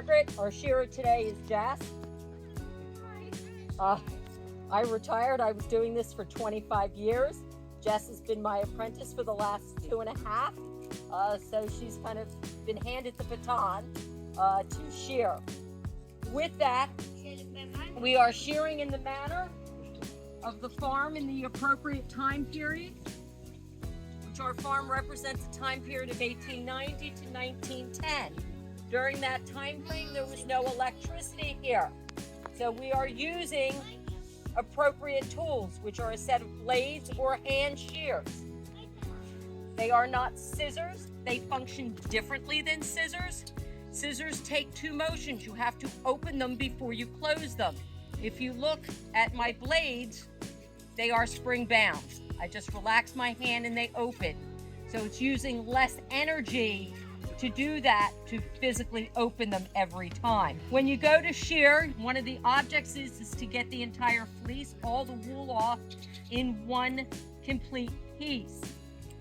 Margaret. Our shearer today is Jess. I retired. I was doing this for 25 years. Jess has been my apprentice for the last 2.5. So she's kind of been handed the baton to shear. With that, we are shearing in the manner of the farm in the appropriate time period, which our farm represents a time period of 1890 to 1910. During that time frame, there was no electricity here. So we are using appropriate tools, which are a set of blades or hand shears. They are not scissors. They function differently than scissors. Scissors take 2 motions. You have to open them before you close them. If you look at my blades, they are spring bound. I just relax my hand and they open. So it's using less energy to do that, to physically open them every time. When you go to shear, one of the objects is to get the entire fleece, all the wool off in one complete piece.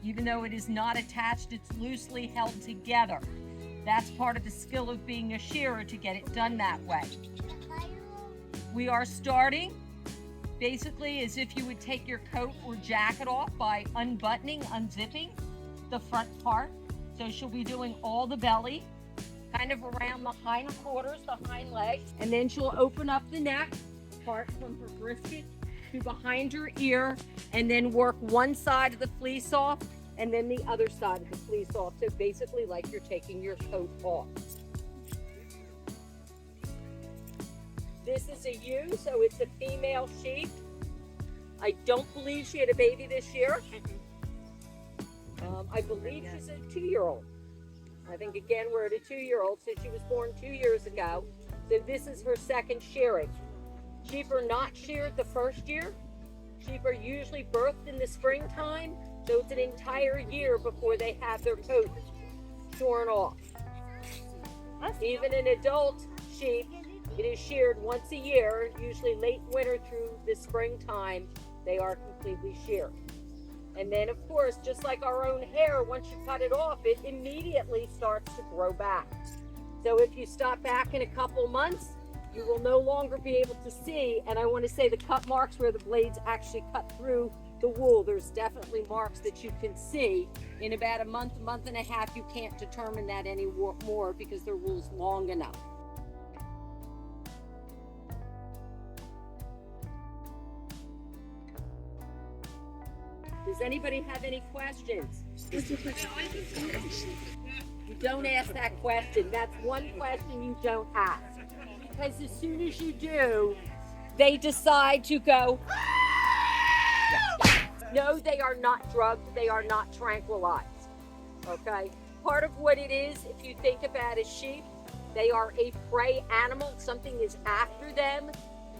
Even though it is not attached, it's loosely held together. That's part of the skill of being a shearer, to get it done that way. We are starting basically as if you would take your coat or jacket off by unzipping the front part. So she'll be doing all the belly, kind of around the hind quarters, the hind legs, and then she'll open up the neck, part from her brisket to behind her ear, and then work one side of the fleece off and then the other side of the fleece off. So basically like you're taking your coat off. This is a ewe, so it's a female sheep. I don't believe she had a baby this year. I believe she's a 2-year-old. I think again we're at a 2-year-old, so she was born 2 years ago. So this is her second shearing. Sheep are not sheared the first year. Sheep are usually birthed in the springtime, so it's an entire year before they have their coat shorn off. Even an adult sheep, it is sheared once a year, usually late winter through the springtime. They are completely sheared. And then, of course, just like our own hair, once you cut it off, it immediately starts to grow back. So if you stop back in a couple months, you will no longer be able to see. And I want to say the cut marks where the blades actually cut through the wool, there's definitely marks that you can see. In about a month and a half, you can't determine that anymore because their wool's long enough. Does anybody have any questions? You don't ask that question. That's one question you don't ask. Because as soon as you do, they decide to go. No, they are not drugged. They are not tranquilized. Okay? Part of what it is, if you think about a sheep, they are a prey animal. Something is after them.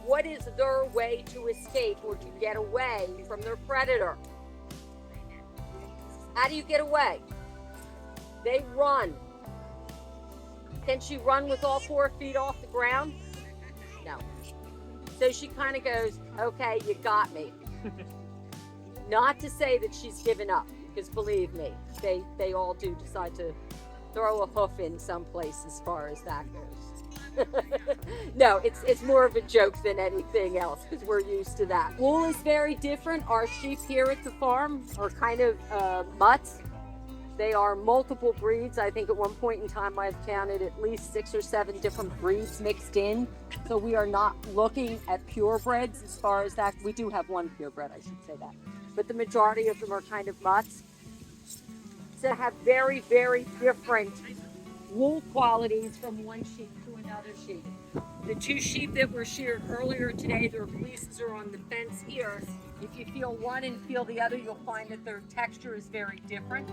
What is their way to escape or to get away from their predator? How do you get away? They run. Can she run with all 4 feet off the ground? No. So she kind of goes, okay, you got me. Not to say that she's given up, because believe me, they all do decide to throw a hoof in someplace as far as that goes. No, it's more of a joke than anything else, because we're used to that. Wool is very different. Our sheep here at the farm are kind of mutts. They are multiple breeds. I think at one point in time I've counted at least 6 or 7 different breeds mixed in. So we are not looking at purebreds as far as that. We do have one purebred, I should say that. But the majority of them are kind of mutts. So have very, very different wool qualities from one sheep to another sheep. The 2 sheep that were sheared earlier today, their fleeces are on the fence here. If you feel one and feel the other, you'll find that their texture is very different.